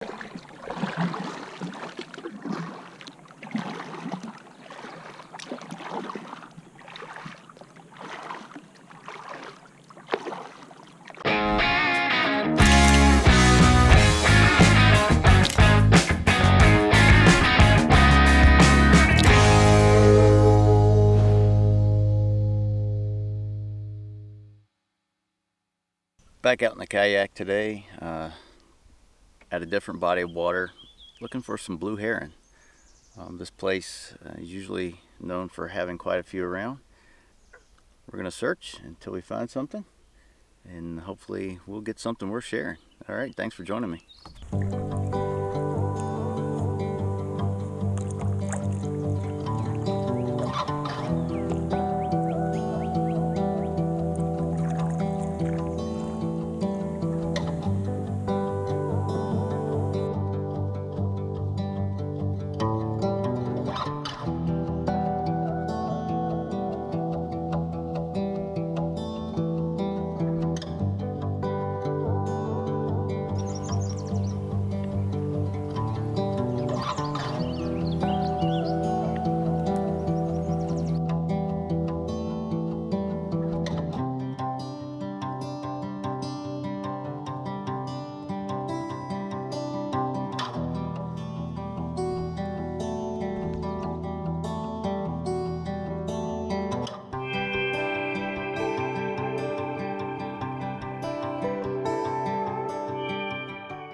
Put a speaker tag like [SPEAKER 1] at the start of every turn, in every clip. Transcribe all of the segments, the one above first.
[SPEAKER 1] Back out in the kayak today, at a different body of water, looking for some blue heron. This place is usually known for having quite a few around. We're going to search until we find something, and hopefully we'll get something worth sharing. All right, thanks for joining me.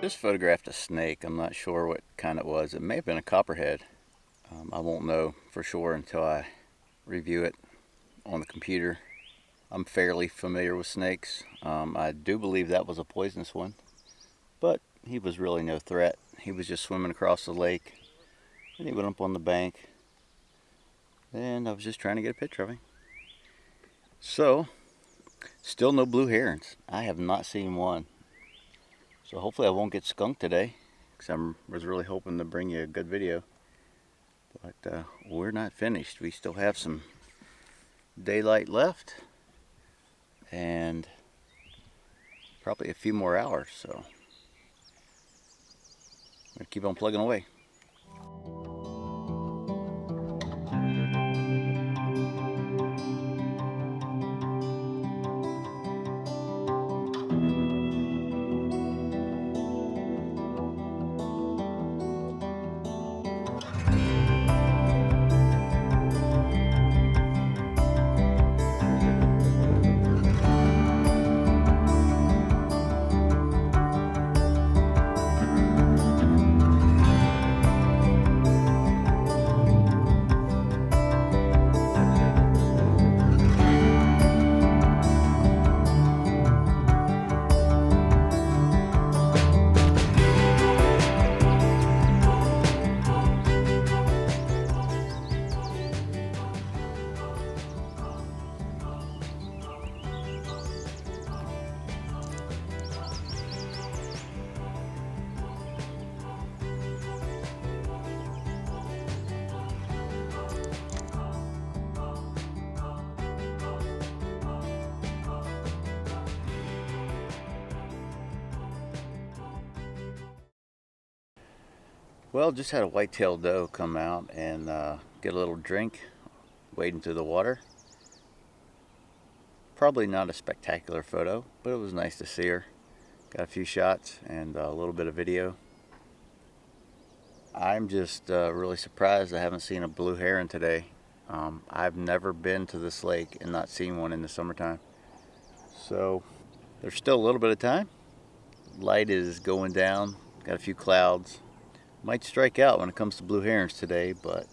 [SPEAKER 1] Just photographed a snake. I'm not sure what kind it was. It may have been a copperhead. I won't know for sure until I review it on the computer. I'm fairly familiar with snakes. I do believe that was a poisonous one, but he was really no threat. He was just swimming across the lake, and he went up on the bank, and I was just trying to get a picture of him. So, still no blue herons. I have not seen one. So hopefully I won't get skunked today, because I was really hoping to bring you a good video. But we're not finished. We still have some daylight left, and probably a few more hours. So I'm gonna keep on plugging away. Well, just had a white-tailed doe come out and get a little drink, wading through the water. Probably not a spectacular photo, but it was nice to see her. Got a few shots and a little bit of video. I'm just really surprised I haven't seen a blue heron today. I've never been to this lake and not seen one in the summertime. So there's still a little bit of time. Light is going down, got a few clouds. Might strike out when it comes to blue herons today, but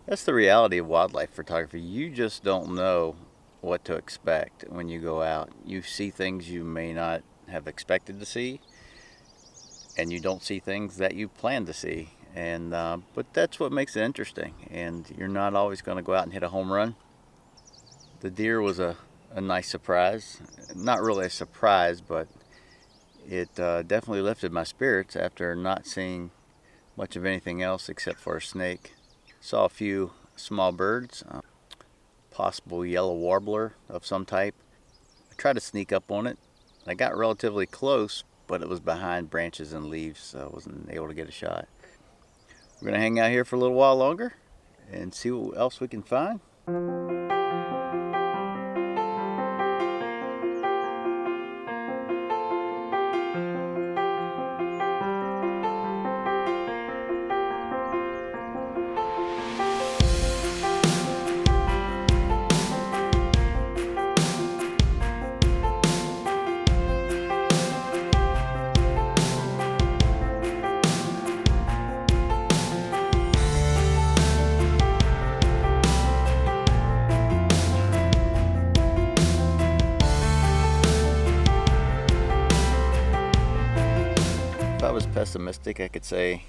[SPEAKER 1] that's the reality of wildlife photography. You just don't know what to expect when you go out. You see things you may not have expected to see, and you don't see things that you plan to see. And but that's what makes it interesting. And you're not always going to go out and hit a home run. The deer was a nice surprise. Not really a surprise, but it definitely lifted my spirits after not seeing much of anything else except for a snake. Saw a few small birds, possible yellow warbler of some type. I tried to sneak up on it. I got relatively close, but it was behind branches and leaves, so I wasn't able to get a shot. We're gonna hang out here for a little while longer and see what else we can find. If I was pessimistic, I could say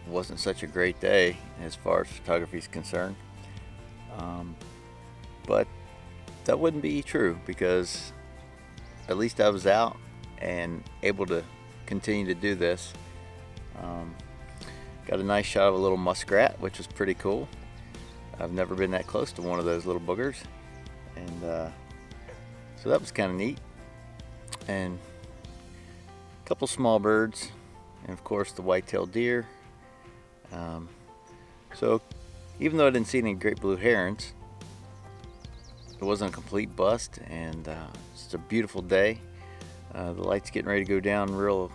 [SPEAKER 1] it wasn't such a great day as far as photography is concerned. But that wouldn't be true, because at least I was out and able to continue to do this. Got a nice shot of a little muskrat, which was pretty cool. I've never been that close to one of those little boogers, and so that was kind of neat. And couple small birds, and of course the white-tailed deer. So even though I didn't see any great blue herons, it wasn't a complete bust, and it's a beautiful day. The light's getting ready to go down real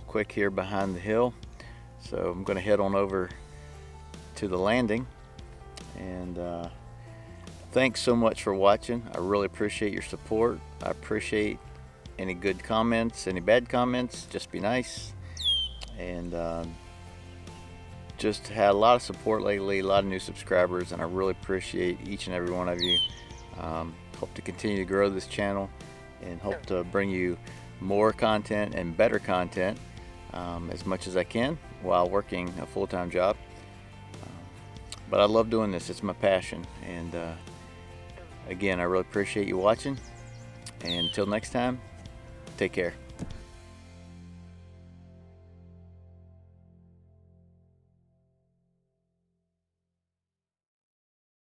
[SPEAKER 1] quick here behind the hill, so I'm going to head on over to the landing. And thanks so much for watching. I really appreciate your support. I appreciate any good comments, any bad comments, just be nice. And just had a lot of support lately, a lot of new subscribers, and I really appreciate each and every one of you. Hope to continue to grow this channel and hope to bring you more content and better content as much as I can while working a full-time job. But I love doing this, it's my passion. And again, I really appreciate you watching, and until next time, take care.